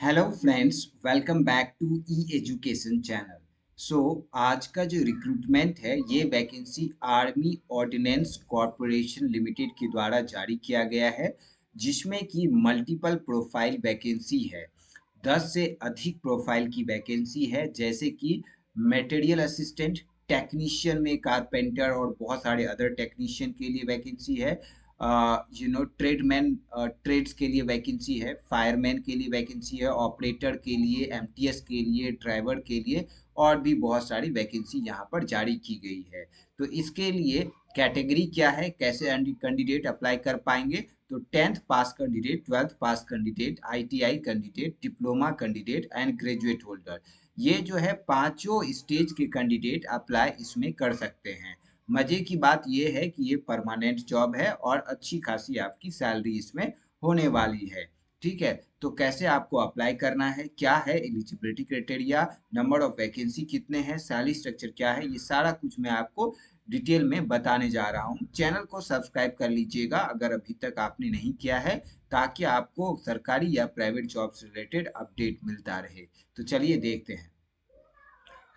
Hello friends, welcome back to E education channel. So आज का जो रिक्रूटमेंट है ये vacancy army ordnance corporation limited के द्वारा जारी किया गया है, जिसमें कि मल्टीपल प्रोफाइल वैकेंसी है। 10 से अधिक प्रोफाइल की वैकेंसी है, जैसे कि मटेरियल असिस्टेंट, टेक्नीशियन में कारपेंटर और बहुत सारे अदर टेक्नीशियन के लिए वैकेंसी है। ट्रेडमैन, ट्रेड्स के लिए वैकेंसी है, फायरमैन के लिए वैकेंसी है, ऑपरेटर के लिए, एमटीएस के लिए, ड्राइवर के लिए और भी बहुत सारी वैकेंसी यहाँ पर जारी की गई है। तो इसके लिए कैटेगरी क्या है, कैसे कैंडिडेट अप्लाई कर पाएंगे? तो 10th pass candidate, 12th pass candidate, ITI candidate, diploma candidate and graduate holder, ये जो है पांचों स्टेज के कैंडिडेट अप्लाई इसमें कर सकते हैं। मजे की बात यह है कि ये परमानेंट जॉब है और अच्छी खासी आपकी सैलरी इसमें होने वाली है। ठीक है, तो कैसे आपको अप्लाई करना है, क्या है eligibility criteria, number of vacancy कितने हैं, सैलरी स्ट्रक्चर क्या है, ये सारा कुछ मैं आपको डिटेल में बताने जा रहा हूँ। चैनल को सब्सक्राइब कर लीजिएगा अगर अभी तक आपने नहीं किया है, ताकि आपको सरकारी या प्राइवेट जॉब से रिलेटेड अपडेट मिलता रहे। तो चलिए देखते हैं।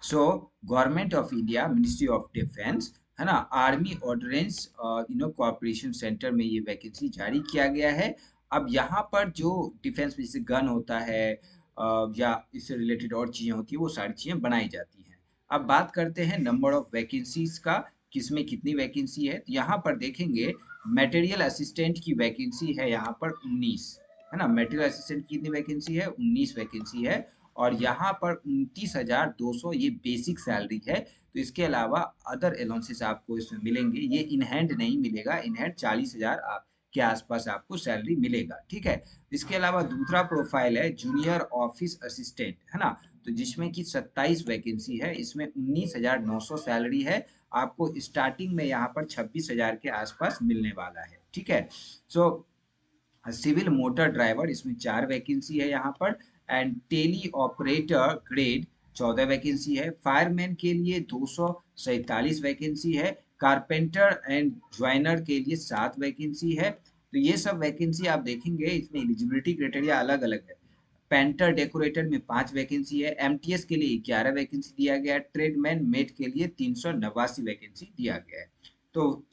So government of India, ministry of defence, है ना, आर्मी ऑर्डिनेंस कॉर्पोरेशन सेंटर में ये वैकेंसी जारी किया गया है। अब यहाँ पर जो डिफेंस में जैसे गन होता है, या इससे रिलेटेड और चीज़ें होती है, वो सारी चीज़ें बनाई जाती हैं। अब बात करते हैं नंबर ऑफ वैकेंसीज का, किसमें कितनी वैकेंसी है। तो यहाँ पर देखेंगे मटेरियल असिस्टेंट की वैकेंसी है यहाँ पर 19, है ना। मटेरियल असिस्टेंट की कितनी वैकेंसी है? 19 वैकेंसी है। और यहाँ पर 29,200 ये बेसिक सैलरी है। तो इसके अलावा अदर अलाउंसेस आपको इसमें मिलेंगे, ये इन हैंड नहीं मिलेगा। इन हैंड 40,000 के आसपास आपको सैलरी मिलेगा। ठीक है, इसके अलावा दूसरा प्रोफाइल है जूनियर ऑफिस असिस्टेंट, है ना। तो जिसमें कि 27 वैकेंसी है, इसमें 19,900 सैलरी है। आपको स्टार्टिंग में यहाँ पर 26,000 के आसपास मिलने वाला है। ठीक है, सो सिविल मोटर ड्राइवर, इसमें 4 वैकेंसी है यहाँ पर। And tele operator grade 14 vacancy है। फायरमैन के लिए 247 वैकेंसी है। कारपेंटर एंड ज्वाइनर के लिए 7 वैकेंसी है। तो ये सब वैकेंसी आप देखेंगे, इसमें एलिजिबिलिटी क्राइटेरिया अलग अलग है। पेंटर डेकोरेटर में 5 वैकेंसी है। एमटीएस के लिए 11 वैकेंसी दिया गया है। ट्रेडमैन मेट के लिए 389 वैकेंसी दिया गया है। तो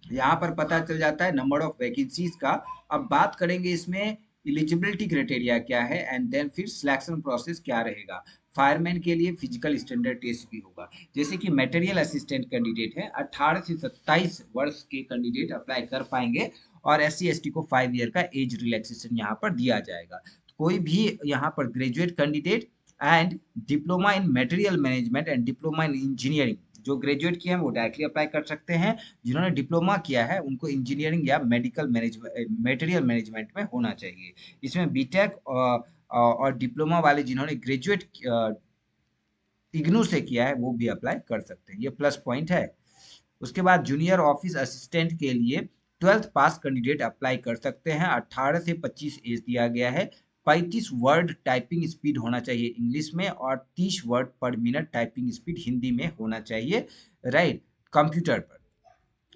यहाँ पर पता चल जाता है नंबर ऑफ वैकेंसीज का। अब बात करेंगे इसमें एलिजिबिलिटी क्राइटेरिया क्या है, एंड देन फिर सिलेक्शन प्रोसेस क्या रहेगा। फायरमैन के लिए फिजिकल स्टैंडर्ड टेस्ट भी होगा। जैसे कि मटेरियल असिस्टेंट कैंडिडेट है, 18 से 27 वर्ष के कैंडिडेट अप्लाई कर पाएंगे। और SC ST को 5 ईयर का एज रिलैक्सेशन यहाँ पर दिया जाएगा। तो कोई भी यहाँ पर graduate candidate and diploma in material management and diploma in engineering, जो ग्रेजुएट किए हैं वो डायरेक्टली अप्लाई कर सकते हैं। जिन्होंने डिप्लोमा किया है उनको इंजीनियरिंग या मेडिकल मैनेजमेंट, मटेरियल मैनेजमेंट में होना चाहिए। इसमें बीटेक और डिप्लोमा वाले जिन्होंने ग्रेजुएट इग्नू से किया है वो भी अप्लाई कर सकते हैं, ये प्लस पॉइंट है। उसके बाद जूनियर ऑफिस असिस्टेंट के लिए 12th पास कैंडिडेट अप्लाई कर सकते हैं। 18 से 25 एज दिया गया है। 35 वर्ड टाइपिंग स्पीड होना चाहिए इंग्लिश में, और 30 वर्ड पर मिनट टाइपिंग स्पीड हिंदी में होना चाहिए, राइट, कंप्यूटर पर।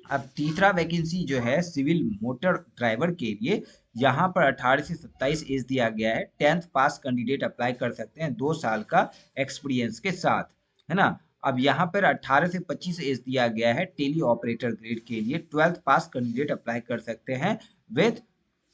अब तीसरा वैकेंसी जो है सिविल मोटर ड्राइवर के लिए, यहाँ पर 18 से 27 एज दिया गया है। 10th पास कैंडिडेट अप्लाई कर सकते हैं 2 साल का एक्सपीरियंस के साथ, है ना। अब यहाँ पर 18 से 25 एज दिया गया है टेली ऑपरेटर ग्रेड के लिए। 12th पास कैंडिडेट अप्लाई कर सकते हैं विद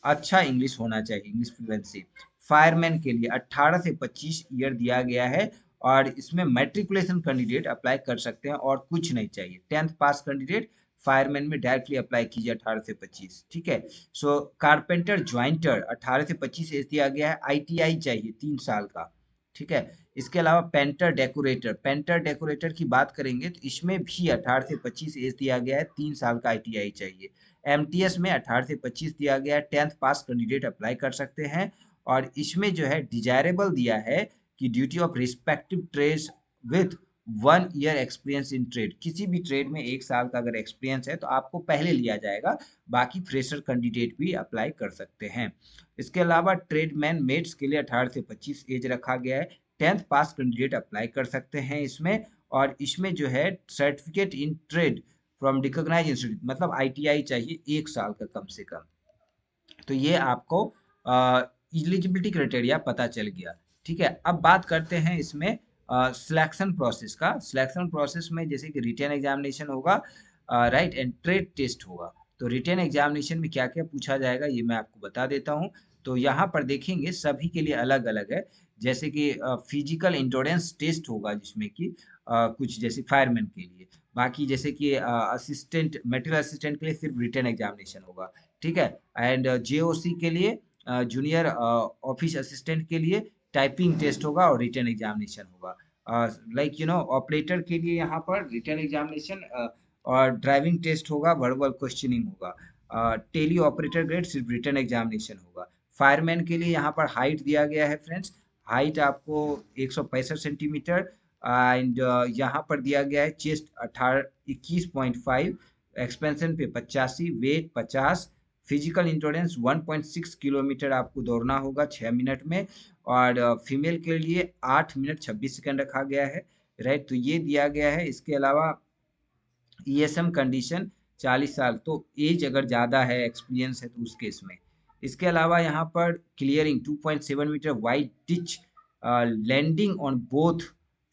अच्छा इंग्लिश होना चाहिए, इंग्लिश फ्लुएंसी। फायरमैन के लिए 18 से 25 ईयर दिया गया है, और इसमें मैट्रिकुलेशन कैंडिडेट अप्लाई कर सकते हैं और कुछ नहीं चाहिए। 10th पास कैंडिडेट फायरमैन में डायरेक्टली अप्लाई कीजिए 18 से 25। ठीक है, सो कारपेंटर ज्वाइंटर 18 से 25 एज दिया गया है। आईटीआई चाहिए 3 साल का। ठीक है, इसके अलावा पेंटर डेकोरेटर, पेंटर डेकोरेटर की बात करेंगे तो इसमें भी 18 से 25 एज दिया गया है, 3 साल का आईटीआई चाहिए। एमटीएस में 18 से 25 दिया गया है। 10th पास कैंडिडेट अप्लाई कर सकते हैं। और इसमें जो है डिजायरेबल दिया है कि duty of respective trades with 1 year experience in trade, किसी भी ट्रेड में 1 साल का अगर एक्सपीरियंस है तो आपको पहले लिया जाएगा। बाकी फ्रेशर कैंडिडेट भी अप्लाई कर सकते हैं। इसके अलावा ट्रेडमैन मेट्स के लिए 18 से 25 एज रखा गया है। 10th पास कैंडिडेट अप्लाई कर सकते हैं इसमें। और इसमें जो है certificate in trade from recognise institute, मतलब आईटीआई चाहिए 1 साल का कम से कम। तो ये आपको एलिजिबिलिटी क्राइटेरिया पता चल गया। ठीक है, अब बात करते हैं इसमें सिलेक्शन प्रोसेस का। सिलेक्शन प्रोसेस में जैसे कि रिटन एग्जामिनेशन होगा, राइट, एंड ट्रेड टेस्ट होगा। तो रिटन एग्जामिनेशन में क्या क्या पूछा जाएगा ये मैं आपको बता देता हूँ। तो यहाँ पर देखेंगे सभी के लिए अलग अलग है। जैसे कि फिजिकल इंश्योरेंस टेस्ट होगा, जिसमें कि कुछ जैसे फायरमैन के लिए, बाकी जैसे कि असिस्टेंट, मेटेरियल असिस्टेंट के लिए सिर्फ रिटन एग्जामिनेशन होगा। ठीक है, एंड जेओसी के लिए, जूनियर ऑफिस असिस्टेंट के लिए टाइपिंग टेस्ट होगा और रिटन एग्जामिनेशन होगा। लाइक यू नो ऑपरेटर के लिए यहाँ पर रिटन एग्जामिनेशन और ड्राइविंग टेस्ट होगा, वर्बल क्वेश्चनिंग होगा। टेली ऑपरेटर ग्रेड सिर्फ रिटन एग्जामिनेशन होगा। फायरमैन के लिए यहाँ पर हाइट दिया गया है फ्रेंड्स, हाइट आपको 165 सेंटीमीटर, एंड यहाँ पर दिया गया है चेस्ट 21.5, एक्सपेंशन पे 85, वेट 50, फिजिकल इंश्योरेंस 1.6 किलोमीटर आपको दौड़ना होगा 6 मिनट में, और फीमेल के लिए 8 मिनट 26 सेकंड रखा गया है। राइट, तो ये दिया गया है। इसके अलावा ईएसएम कंडीशन 40 साल, तो एज अगर ज़्यादा है, एक्सपीरियंस है, तो उस केस में। इसके अलावा यहाँ पर clearing 2.7 metre wide ditch, landing on both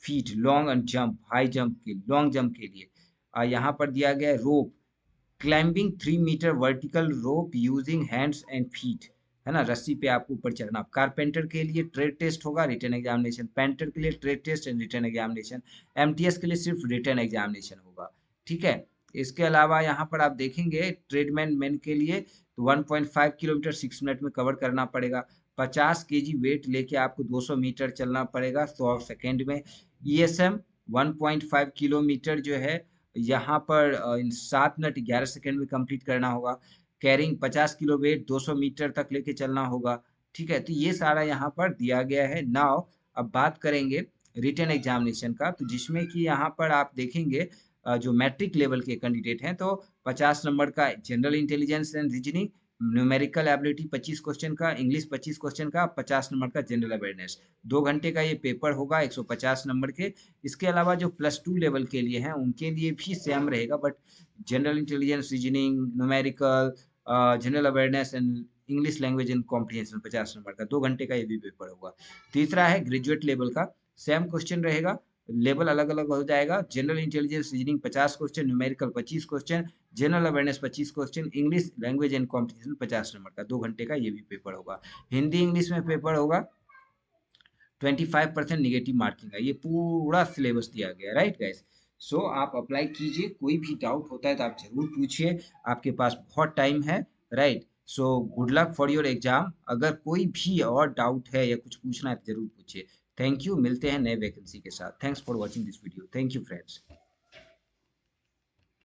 feet, long and jump, high jump के, लॉन्ग जंप के लिए यहाँ पर दिया गया है rope, climbing 3 metre vertical rope using hands and feet, है ना, रस्सी पे आपको ऊपर चढ़ना। कारपेंटर के लिए ट्रेड टेस्ट होगा, रिटन एग्जामिनेशन। पेंटर के लिए trade test and written examination. MTS के लिए सिर्फ रिटन एग्जामिनेशन होगा। ठीक है, इसके अलावा यहाँ पर आप देखेंगे ट्रेडमैन मैन के लिए 1.5 किलोमीटर 6 मिनट में कवर करना पड़ेगा। 50 केजी वेट लेके आपको 200 मीटर चलना पड़ेगा 100 सेकेंड में। ईएसएम 1.5 किलोमीटर जो है यहाँ पर इन 7 मिनट 11 सेकेंड में कंप्लीट करना होगा। कैरिंग 50 किलो वेट 200 मीटर तक लेके चलना होगा। ठीक है, तो ये सारा यहाँ पर दिया गया है। नाउ अब बात करेंगे रिटन एग्जामिनेशन का, तो जिसमें कि यहाँ पर आप देखेंगे जो मैट्रिक लेवल के कैंडिडेट हैं, तो 50 नंबर का general intelligence and reasoning, numerical ability 25 question का, इंग्लिश 25 क्वेश्चन का, 50 नंबर का जनरल अवेयरनेस। 2 घंटे का ये पेपर होगा 150 नंबर के। इसके अलावा जो +2 लेवल के लिए हैं उनके लिए भी सेम रहेगा, but general intelligence, reasoning, numerical, general awareness and English language and comprehension 50 number का, 2 घंटे का ये भी पेपर होगा। तीसरा है ग्रेजुएट लेवल का, सेम क्वेश्चन रहेगा, लेवल अलग अलग हो जाएगा। General intelligence reasoning 50 question, numerical 25 question, general awareness 25 question, English language and comprehension 50 number का, 2 घंटे का ये भी पेपर होगा। हिंदी इंग्लिश में पेपर होगा, 25% निगेटिव मार्किंग है। ये पूरा सिलेबस दिया गया है, राइट गाइस। सो आप अप्लाई कीजिए, कोई भी डाउट होता है तो आप जरूर पूछिए, आपके पास बहुत टाइम है, right. So good luck for your exam. अगर कोई भी और डाउट है या कुछ पूछना है तो जरूर पूछिए। थैंक यू, मिलते हैं नए वैकेंसी के साथ। Thanks for watching this video. Thank you friends.